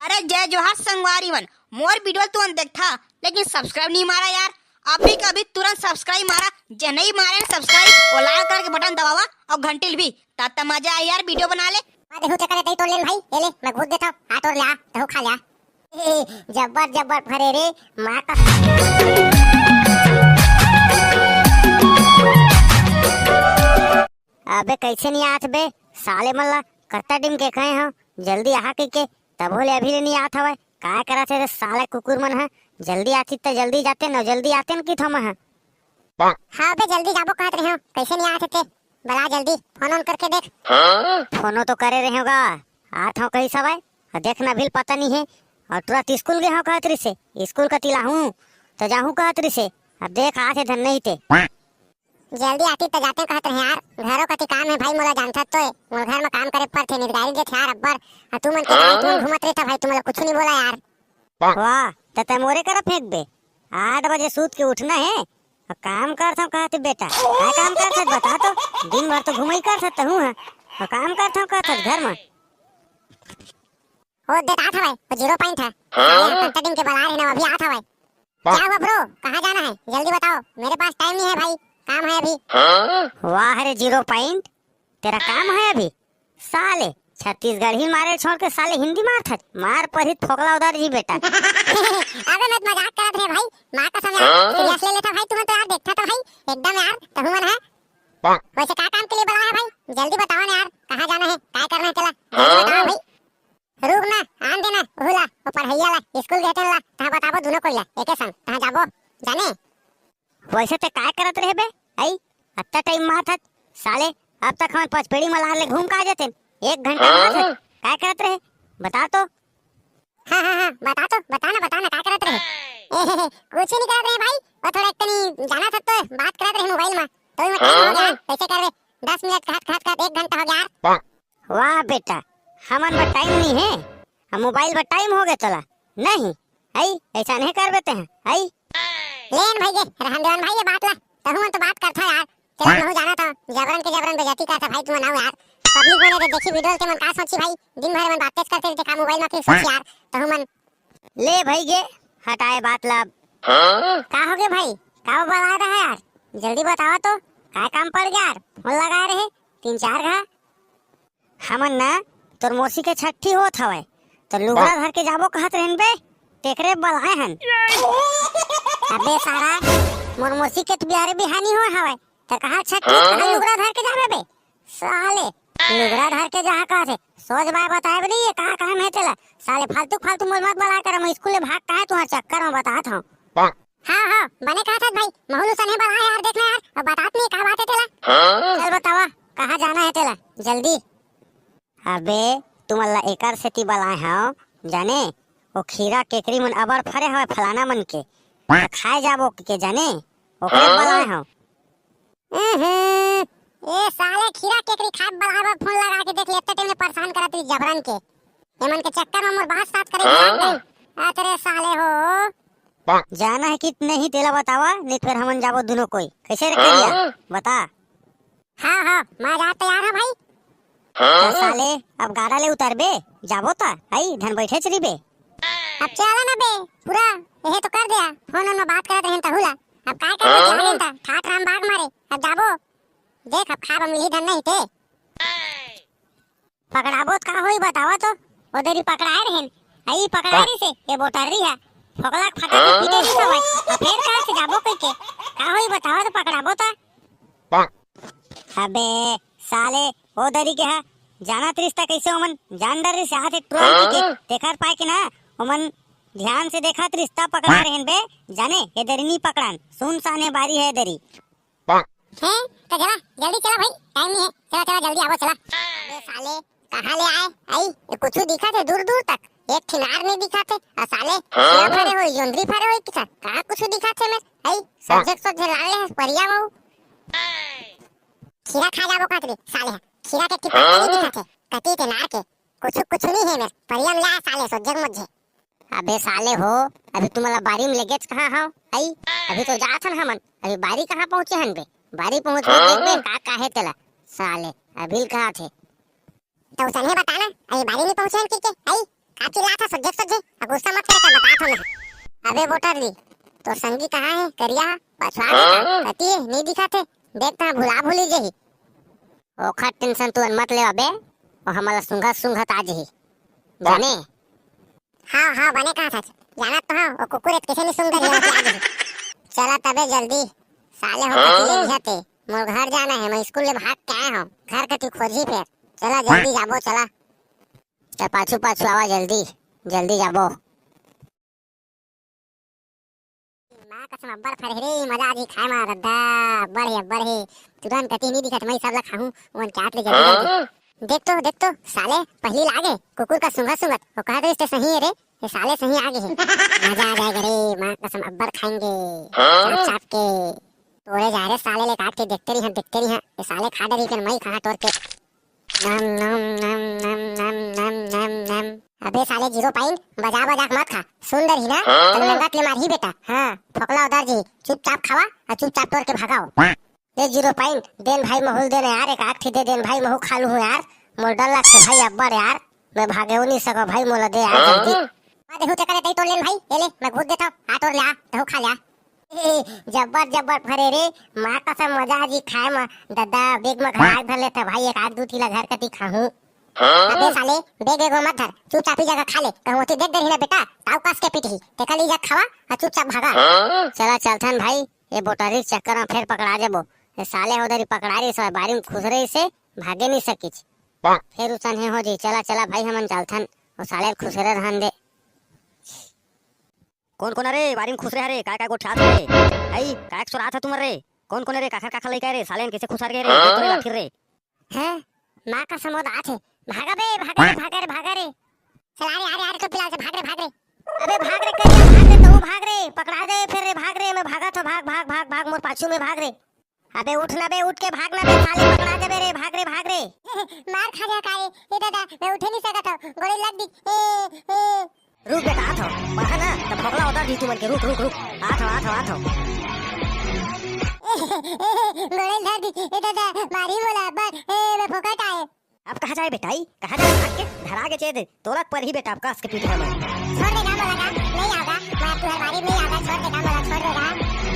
अरे जय जोहार संगवारी मन, मोर वीडियो तुरंत देखा लेकिन सब्सक्राइब नहीं मारा यार। अभी कभी तुरंत सब्सक्राइब मारा, जे नहीं मारे सब्सक्राइब और लाल कलर के बटन दबावा और घंटी भी ताता मजा आए यार वीडियो बना ले। देखो चक्कर तई तोड़ ले भाई, ये ले मैं घूट देता हूं, हाथ तोड़ ले आ तो खा ले। जब्बर जब्बर फरे रे मां का। अबे कैसे नहीं आत बे साले मल्ला करता टीम के कहे हो जल्दी आ के तब होले अभी नहीं आत हवे का करा थे साले कुकुर मन है। जल्दी आती तो जल्दी जाते न जल्दी आते न की थम है। हां बे जल्दी जाबो कहत रहे हो, कैसे नहीं आते थे बला जल्दी फोन ऑन करके देख। फोनो तो करे रहे होगा आत हो कहीं सवाई देखना भी पता नहीं है। और तुरंत स्कूल गए हो कहत रही से स्कूल का तिला हूं तो जाहूं कहत रही से अब देख आते धन नहीं थे। जल्दी आती तो जाते कहत रहे यार, घरों का काम है भाई मोला जानता तो मोर घर में काम करे पर थे निगारी दे यार अब्बर। तू मन के तुम घूमत रहे था भाई, तुम कुछ नहीं बोला यार। वाह तते मोरे कर फेंक बे 8 बजे सूत के उठना है और काम करता हूं कहते बेटा क्या काम करता बता तो। दिन भर तो घुमाई कर सकता हूं और काम करता हूं कहता घर में। ओ देता था भाई वो 0 पॉइंट है कंटेंट के बला रहे ना अभी आता भाई। क्या हुआ ब्रो कहां जाना है जल्दी बताओ, मेरे पास टाइम नहीं है भाई, काम है अभी। वाह रे 0 पॉइंट तेरा काम है अभी साले छत्तीसगढ़ ही मारे छोड़ के साले हिंदी मारता मार पर ही ठोकला उधर जी बेटा। अबे मैं मजाक करत रे भाई, मां का समय सीरियस ले लेता भाई, तुम तो यार देखता था भाई एकदम यार तहु मन है। वैसे क्या काम के लिए बुलाया है भाई जल्दी बताओ ना यार, कहां जाना है क्या करना है चला जल्दी बताओ भाई। रुक ना आन देना हुला ओ पढ़ैया ला स्कूल गेटे ला ता बताबो दोनों को ला एके संग ता जाबो जाने। वैसे ते काय करत रहे बे आई अत्ता टाइम माथत साले अब तक हम पचपेड़ी मल्हार ले घूम का जाते 1 घंटा माथत काय करत रहे बता तो। हां बता ना क्या करत रहे। कुछ नहीं करत रहे भाई, वो थोड़ा इतनी जाना था तो बात करत रहे मोबाइल में तो मैं टाइम हो गया कैसे कर रे 10 मिनट खात 1 घंटा हो गया। वाह बेटा हमन में टाइम नहीं है, हम मोबाइल में टाइम हो गया चला नहीं आई ऐसा नहीं कर देते हैं आई। लेन भाई ये रहन देवन भाई ये बात ला तहु मन तो बात करता यार चला मैं जाना था जबरन बेइज्जती करता भाई तुम ना यार। पब्लिक बने देखी वीडियो के मन का सोची भाई दिन भर मन बातें करते रहते का मोबाइल में फिर सोच यार तहु मन ले भाई ये हटाए बात ला। का हो गया भाई का बता रहा है यार जल्दी बताओ तो का काम पड़ गया यार फोन लगा रहे 3-4 घा। हमन ना तोर मौसी के छठी होत हवे तो लुगड़ा धर के जाबो कहत रहन बे टेकरे बलाए हन। अबे सारा मोर मौसी के बिहारी बिहानी हो हवे त कहा छठी कहा लुगड़ा धर के जाबे बे साले लुगड़ा धर के जा का थे सोच बाय बताए नहीं ये कहां काम है तेला साले फालतू मोर मत बला कर मैं स्कूल भाग का है तुम्हारे चक्कर में बतात हूं। हां बने कहा था भाई महलू सने बला यार देखना यार अब बतात नहीं का बात है तेला चल बतावा कहां जाना है तेला जल्दी। अबे तुम अल्लाह एकर सेती बलाए हो जाने ओ खीरा केकरी मन अबर फरे हवे फलाना मन के खाए जाबो के जाने ओकरे बलाए हो। ए साले खीरा केकरी खाए बलावा फोन लगा के देख लेते टाइम में परेशान करत रही जबरन के एमन के चक्कर में मोर बात साथ करे आ तेरे साले हो जाना है कि नहीं तेला बतावा नहीं फिर हमन जाबो दोनों कोई कैसे रखिया बता। हां मैं जा तैयार है भाई। तो साले अब गाड़ा ले उतर बे जाबो ता आई धन बैठे चली बे अब चला ना बे पूरा यही तो कर दिया फोन में बात करते हैं तहुला अब काय कर चला था ठाट राम बाग मारे अब जाबो देख अब खाब मिली धन नहीं थे पकड़ाबो का होई बतावा तो उधर ही पकड़ाए रहन आई पकड़ारी से ये बोटरी है फोकला फटा के पीटे नहीं सवाई अब फिर कहां से जाबो कह के का होई बतावा तो पकड़ाबो ता। अबे साले ओ दरी के है जाना रिश्ता कैसे ओमन जानदार से हाथ तुरंत के देखर पाए के ना ओमन ध्यान से देखा रिश्ता पकड़ा रहन बे जाने ये दरी नहीं पकड़ान सुन साने बारी है दरी है तो चला जल्दी चला भाई टाइम नहीं है चला जल्दी आवो चला। अबे साले कहां ले आए आई कुछ दिखा थे दूर तक एक खिनार नहीं दिखा थे साले खीरा फरे हो जोंदरी फरे हो किसा का कुछ दिखा थे मैं आई सब्जेक्ट तो झलाले है परिया वो खीरा खा जाबो कातरे साले खीरा के टिपा नहीं दिखा थे कटी के नार के कुछ नहीं है मैं परिया ला साले सोजग मुझे। अबे साले हो अभी तुम्हारा बारी में लेगेच कहां हो आई अभी तो जात हन हमन अभी बारी कहां पहुंचे हन बे बारी पहुंच के देख बे का है तेला साले अभी कहां थे तो सने बताना अभी बारी में पहुंचे हन के आई काची लाथा सज्जे सज्जे अब गुस्सा मत कर बता तो ना। अबे बोटरली तो संगी कहाँ है करिया बसवा दे कती नहीं दिखाते देखता भुला भूली जही ओखा टेंशन तू मत ले अबे और हमारा सुंघा सुंघत आज ही जाने। हाँ हाँ बने कहाँ था जाना तो हाँ और कुकुर कैसे नहीं सुंघा आज ही। चला तबे जल्दी साले हो कती जाते मोर घर जाना है मैं स्कूल ले भाग के आया हूँ घर का तू खोजी फिर चला जल्दी जाबो चला चल पाछू पाछू आवा जल्दी जल्दी जाबो। माँ कसम अब्बर फरहरे मजा आजी खाए मार रद्दा बढ़े बढ़े तुरंत कती नहीं दिखत मैं सब ला खाऊं वन काट ले जल्दी जल्दी। देख तो साले पहली लागे कुकुर का सुंघा सुंघत वो कहा तो इससे सही है रे ये साले सही आगे है मजा आ जाएगा रे माँ कसम अब्बर खाएंगे चाप चाप के तोड़े जा रहे साले ले काट के देखते नहीं है ये साले खा डरी कर मैं खा तोड़ के नम नम नम नम नम नम नम नम। अबे साले 0 पॉइंट बजा बजा मत खा सुंदर ही ना तब लंगत ले मार ही बेटा। हाँ फोकला उधर जी चुपचाप खावा और चुपचाप तोड़ के भगाओ। ये 0 पॉइंट देन भाई महूल देने यार एक आठ दे देन भाई महू खा लूं यार मोर डर लगते भाई अब्बर यार मैं भागे हो नहीं सको भाई मोला दे यार जल्दी। हां देखो चक्कर तई तोड़ लेन भाई ये ले मैं घुस देता हूं आ तोड़ ले आ तो खा ले जब्बर जब्बर फरे रे माँ का सब मजा जी खाए में दादा बेग में घर धर लेता भाई एक आध दूध घर कती खाऊं। अबे साले बेग एगो मत धर चुपचाप ही जगह खा ले कहूं तो देख दे ना बेटा ताऊ कास के पीटी ते कल जा खावा और चुपचाप भागा। चला चलथन भाई ये बोटरी चक्कर में फिर पकड़ा जेबो ये साले उधर ही पकड़ा रही सब बारी में खुश रही से भागे नहीं सकीच फिर उसन हो जी। चला चला भाई हमन चलथन वो साले खुश रहे रहन दे। कौन कौन रे बारी में खुश रहे रे काय गोठ रे आई काय सुरात है तुम रे कौन कौन रे काखर काखर लेके रे सालेन कैसे खुश रे तोरे लाठी रे हैं माँ का समोद आथे भागा बे भागा रे चल अरे तो पिला से भाग रे अबे भाग रे कर तो भाग रे पकड़ा दे फिर रे भाग रे मैं भागा तो भाग मोर पाछू में भाग रे। अबे उठ ना बे उठ के भागना बे साले पकड़ा दे रे भाग रे मार खा जा कारे ए दादा मैं उठ नहीं सकता गोली लग दी रुक बेटा आथो बढ़ा ना तब पकड़ा उधर दी तुमन के रुक आथो गोली लग दी ए दादा मारी मोला अब्बर मैं फोकट आए अब कहाँ जाए बेटाई कहाँ जाए भाग के धरा के चेद तोरक पर ही बेटा आपका उसके पीछे मैं छोड़ देगा बोला नहीं आगा मैं तुम्हारी बारी नहीं आगा छोड़ देगा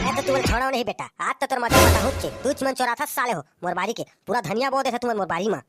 मैं तो तुम्हें छोड़ा नहीं बेटा आज तो तोर मजा हुच्चे तू मन चोरा था साले हो मोर बारी के पूरा धनिया बो दे था तुम मोर बारी में